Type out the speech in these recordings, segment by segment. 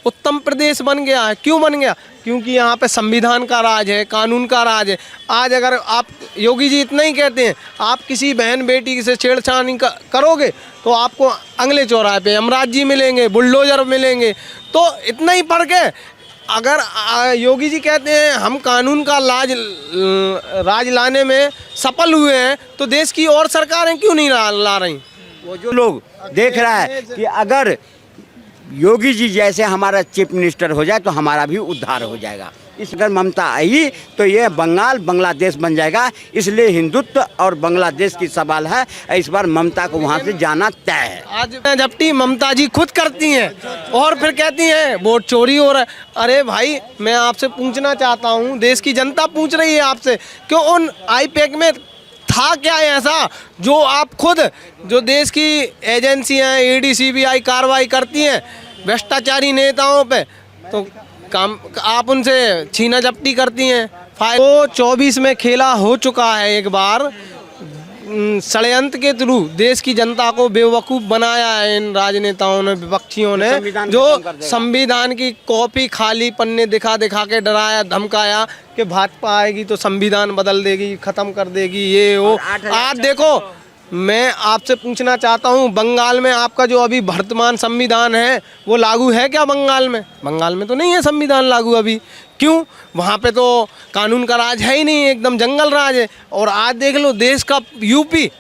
उत्तम प्रदेश बन गया है। क्यों बन गया? क्योंकि यहाँ पे संविधान का राज है, कानून का राज है। आज अगर आप, योगी जी इतना ही कहते हैं, आप किसी बहन बेटी से छेड़छाड़ करोगे तो आपको अगले चौराहे पे यमराज जी मिलेंगे, बुलडोजर मिलेंगे। तो इतना ही फर्क है। अगर योगी जी कहते हैं हम कानून का राज लाने में सफल हुए हैं, तो देश की और सरकारें क्यों नहीं ला रही? वो जो लोग देख रहा है कि अगर योगी जी जैसे हमारा चीफ मिनिस्टर हो जाए तो हमारा भी उद्धार हो जाएगा। इस अगर ममता आई तो ये बंगाल बांग्लादेश बन जाएगा। इसलिए हिंदुत्व और बांग्लादेश की सवाल है। इस बार ममता को वहाँ से जाना तय है। आज जबकि ममता जी खुद करती हैं और फिर कहती हैं वोट चोरी हो रहा है। अरे भाई, मैं आपसे पूछना चाहता हूँ, देश की जनता पूछ रही है आपसे, क्यों उन आईपैक में था क्या ऐसा जो आप खुद, जो देश की एजेंसियां ईडी सीबीआई कार्रवाई करती हैं भ्रष्टाचारी नेताओं पे, तो काम आप उनसे छीना झपटी करती हैं। तो 24 में खेला हो चुका है एक बार, षड्यंत्र के थ्रू देश की जनता को बेवकूफ़ बनाया है इन राजनेताओं ने, विपक्षियों ने, जो संविधान की कॉपी खाली पन्ने दिखा दिखा के डराया धमकाया कि भाजपा आएगी तो संविधान बदल देगी, ख़त्म कर देगी, ये वो। आज देखो, मैं आपसे पूछना चाहता हूँ, बंगाल में आपका जो अभी वर्तमान संविधान है वो लागू है क्या? बंगाल में तो नहीं है संविधान लागू अभी। क्यों? वहाँ पे तो कानून का राज है ही नहीं, एकदम जंगल राज है। और आज देख लो, देश का यूपी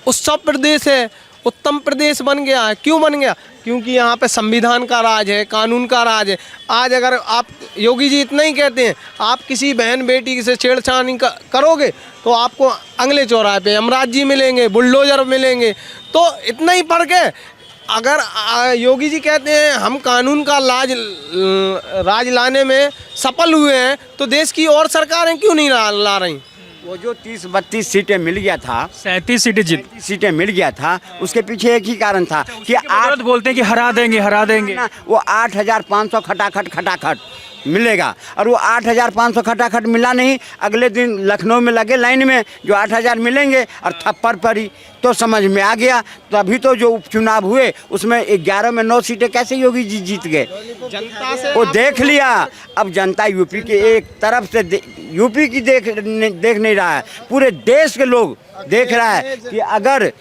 उत्सव प्रदेश है, उत्तम प्रदेश बन गया है। क्यों बन गया? क्योंकि यहाँ पे संविधान का राज है, कानून का राज है। आज अगर आप, योगी जी इतना ही कहते हैं, आप किसी बहन बेटी से छेड़छाड़ करोगे तो आपको अगले चौराहे पे यमराज जी मिलेंगे, बुलडोजर मिलेंगे। तो इतना ही फर्क है। अगर योगी जी कहते हैं हम कानून का राज लाने में सफल हुए हैं, तो देश की और सरकारें क्यों नहीं ला रही? वो जो 30-32 सीटें मिल गया था, 37 सीटें मिल गया था, उसके पीछे एक ही कारण था कि आज बोलते हैं कि हरा देंगे वो 8,500 खटाखट मिलेगा। और वो 8,500 खटाखट मिला नहीं। अगले दिन लखनऊ में लगे लाइन में, जो 8,000 मिलेंगे और थप्पड़ पड़ी। तो समझ में आ गया। तो अभी तो जो उपचुनाव हुए उसमें 11 में 9 सीटें कैसे योगी जी जीत गए, जनता से वो देख लिया। अब जनता यूपी के एक तरफ से यूपी की देख नहीं रहा है, पूरे देश के लोग देख रहा है कि अगर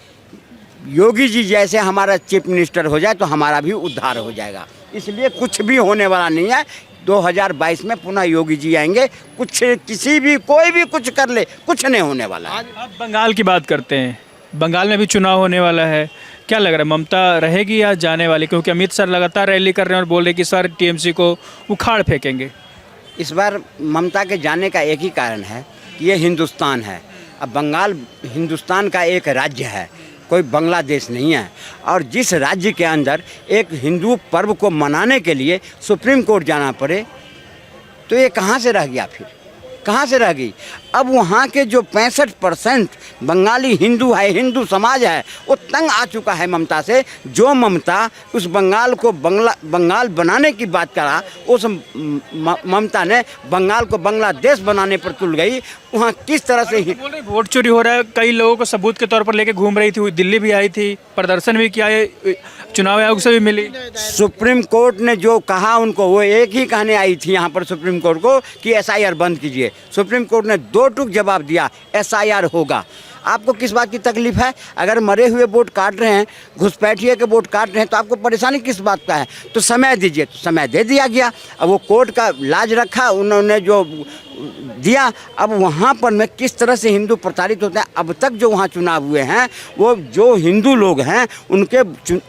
योगी जी जैसे हमारा चीफ मिनिस्टर हो जाए तो हमारा भी उद्धार हो जाएगा। इसलिए कुछ भी होने वाला नहीं है। 2022 में पुनः योगी जी आएंगे। कुछ कोई भी कुछ कर ले, कुछ नहीं होने वाला है। अब बंगाल की बात करते हैं। बंगाल में भी चुनाव होने वाला है, क्या लग रहा है, ममता रहेगी या जाने वाली? क्योंकि अमित शाह लगातार रैली कर रहे हैं और बोल रहे हैं कि इस बार टीएमसी को उखाड़ फेंकेंगे। इस बार ममता के जाने का एक ही कारण है कि ये हिंदुस्तान है। अब बंगाल हिंदुस्तान का एक राज्य है, कोई बांग्लादेश नहीं है। और जिस राज्य के अंदर एक हिंदू पर्व को मनाने के लिए सुप्रीम कोर्ट जाना पड़े, तो ये कहाँ से रह गया? फिर कहाँ से रह गई? अब वहाँ के जो 65% बंगाली हिंदू है, हिंदू समाज है, वो तंग आ चुका है ममता से। जो ममता उस बंगाल को बंगाल बनाने की बात करा, उस ममता ने बंगाल को बांग्लादेश बनाने पर तुल गई। वहाँ किस तरह से बोल रहे वोट चोरी हो रहा है, कई लोगों को सबूत के तौर पर लेके घूम रही थी, दिल्ली भी आई थी, प्रदर्शन भी किया है, चुनाव आयोग से भी मिली। सुप्रीम कोर्ट ने जो कहा उनको, वो एक ही कहने आई थी यहाँ पर सुप्रीम कोर्ट को कि SIR बंद कीजिए। सुप्रीम कोर्ट ने 2 टूक जवाब दिया, SIR होगा। आपको किस बात की तकलीफ है? अगर मरे हुए वोट काट रहे हैं, घुसपैठिए के वोट काट रहे हैं, तो आपको परेशानी किस बात का है? तो समय दीजिए। तो समय दे दिया गया। अब वो कोर्ट का लाज रखा, उन्होंने जो दिया। अब वहाँ पर में किस तरह से हिंदू प्रताड़ित होते हैं। अब तक जो वहाँ चुनाव हुए हैं, वो जो हिंदू लोग हैं उनके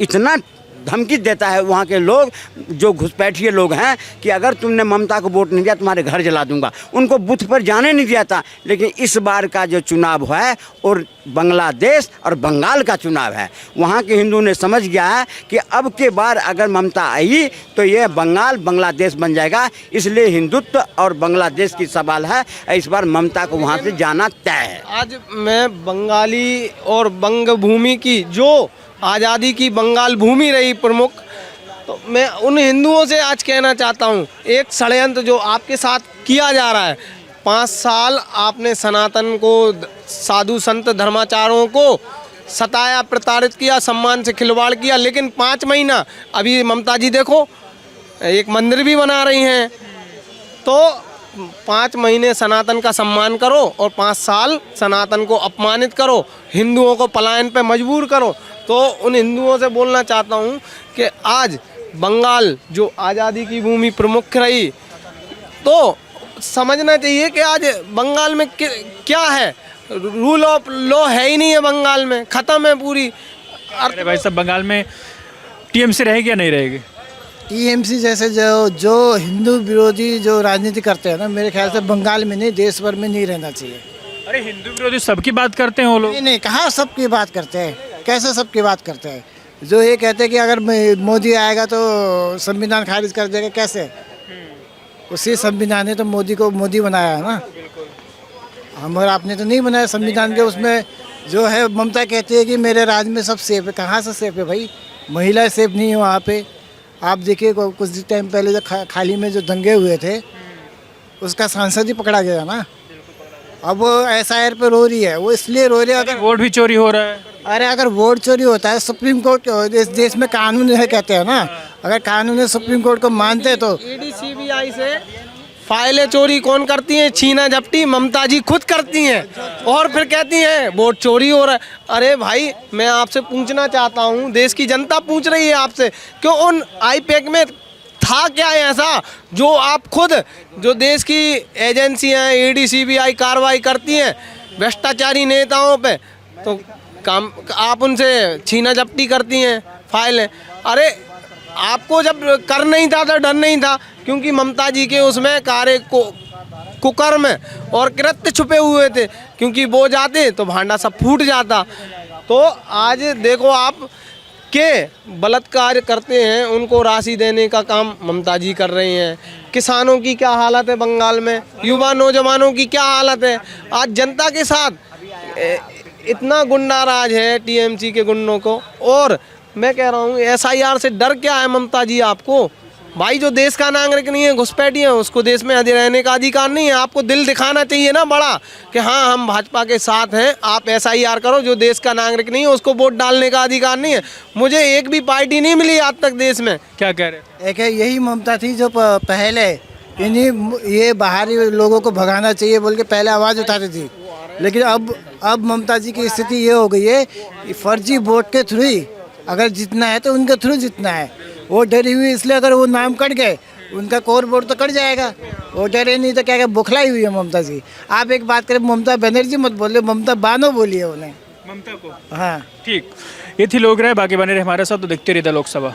इतना धमकी देता है वहाँ के लोग, जो घुसपैठिए लोग हैं, कि अगर तुमने ममता को वोट नहीं दिया तुम्हारे घर जला दूंगा। उनको बूथ पर जाने नहीं दिया था। लेकिन इस बार का जो चुनाव है और बांग्लादेश और बंगाल का चुनाव है, वहाँ के हिंदू ने समझ गया है कि अब के बार अगर ममता आई तो ये बंगाल बांग्लादेश बन जाएगा। इसलिए हिंदुत्व और बांग्लादेश की सवाल है। इस बार ममता को वहाँ से जाना तय है। आज मैं बंगाली और बंग भूमि की, जो आज़ादी की बंगाल भूमि रही प्रमुख, तो मैं उन हिंदुओं से आज कहना चाहता हूँ, एक षड्यंत्र जो आपके साथ किया जा रहा है। 5 साल आपने सनातन को, साधु संत धर्माचार्यों को सताया, प्रताड़ित किया, सम्मान से खिलवाड़ किया। लेकिन 5 महीना अभी ममता जी देखो, एक मंदिर भी बना रही हैं। तो 5 महीने सनातन का सम्मान करो और 5 साल सनातन को अपमानित करो, हिंदुओं को पलायन पे मजबूर करो। तो उन हिंदुओं से बोलना चाहता हूँ कि आज बंगाल जो आज़ादी की भूमि प्रमुख रही, तो समझना चाहिए कि आज बंगाल में क्या है, रूल ऑफ लॉ है ही नहीं है बंगाल में, ख़त्म है पूरी। अरे भाई साहब, बंगाल में टीएमसी रहेगी या नहीं रहेगी? टीएमसी जैसे जो हिंदू विरोधी जो राजनीति करते हैं ना, मेरे ख्याल से बंगाल में नहीं, देश भर में नहीं रहना चाहिए। अरे हिंदू विरोधी सबकी बात करते हैं वो लोग। नहीं नहीं, कहाँ सबकी बात करते हैं, कैसे सबकी बात करते हैं? जो ये कहते हैं कि अगर मोदी आएगा तो संविधान खारिज कर देगा, कैसे? उसी संविधान ने तो मोदी को मोदी बनाया है ना, हम और आपने तो नहीं बनाया संविधान के। उसमें जो है ममता कहती है कि मेरे राज्य में सब सेफ है, कहाँ से सेफ है भाई? महिलाएं सेफ नहीं है वहाँ पे। आप देखिए कुछ टाइम पहले जो खाली में जो दंगे हुए थे, उसका सांसद ही पकड़ा गया ना। अब वो SIR पे रो रही है, वो इसलिए रो रही है अगर वोट भी चोरी हो रहा है। अरे अगर वोट चोरी होता है, सुप्रीम कोर्ट इस देश में कानून है कहते हैं ना, अगर कानून है सुप्रीम कोर्ट को मानते तो ईडी CBI से फाइलें चोरी कौन करती हैं? छीना झपटी ममता जी खुद करती हैं और फिर कहती हैं वोट चोरी हो रहा है। अरे भाई, मैं आपसे पूछना चाहता हूँ, देश की जनता पूछ रही है आपसे, क्यों उन IPAC में था क्या ऐसा जो आप खुद, जो देश की एजेंसियां ईडी CBI कार्रवाई करती हैं भ्रष्टाचारी नेताओं पे, तो काम आप उनसे छीना झपटी करती हैं फाइलें? अरे आपको जब कर नहीं था तो डर नहीं था, क्योंकि ममता जी के उसमें कार्य को कुकर्म और कृत्य छुपे हुए थे, क्योंकि वो जाते तो भांडा सब फूट जाता। तो आज देखो आप के बलात्कार करते हैं, उनको राशि देने का काम ममता जी कर रही हैं। किसानों की क्या हालत है बंगाल में, युवा नौजवानों की क्या हालत है। आज जनता के साथ इतना गुंडा राज है TMC के गुंडों को। और मैं कह रहा हूँ SIR से डर क्या है ममता जी आपको? भाई जो देश का नागरिक नहीं है, घुसपैठी है, उसको देश में रहने का अधिकार नहीं है। आपको दिल दिखाना चाहिए ना बड़ा कि हाँ हम भाजपा के साथ हैं। आप SIR करो, जो देश का नागरिक नहीं है उसको वोट डालने का अधिकार नहीं है। मुझे एक भी पार्टी नहीं मिली आज तक देश में। क्या कह रहे हैं? एक है यही ममता थी जो पहले इन्हीं ये बाहरी लोगों को भगाना चाहिए बोल के पहले आवाज़ उठाती थी, लेकिन अब ममता जी की स्थिति ये हो गई है कि फर्जी वोट के थ्रू ही अगर जितना है तो उनके थ्रू जितना है। वो डरी हुई इसलिए, अगर वो नाम कट गए उनका कोर वोट तो कट जाएगा। वो डरे नहीं तो क्या बौखलाई हुई है ममता जी। आप एक बात करें, ममता बनर्जी मत बोलिए, ममता बानो बोलिए उन्हें, ममता को। हाँ ठीक, ये थी लोग रहे, बाकी बने रहे हमारे साथ, तो देखते रहिए लोकसभा।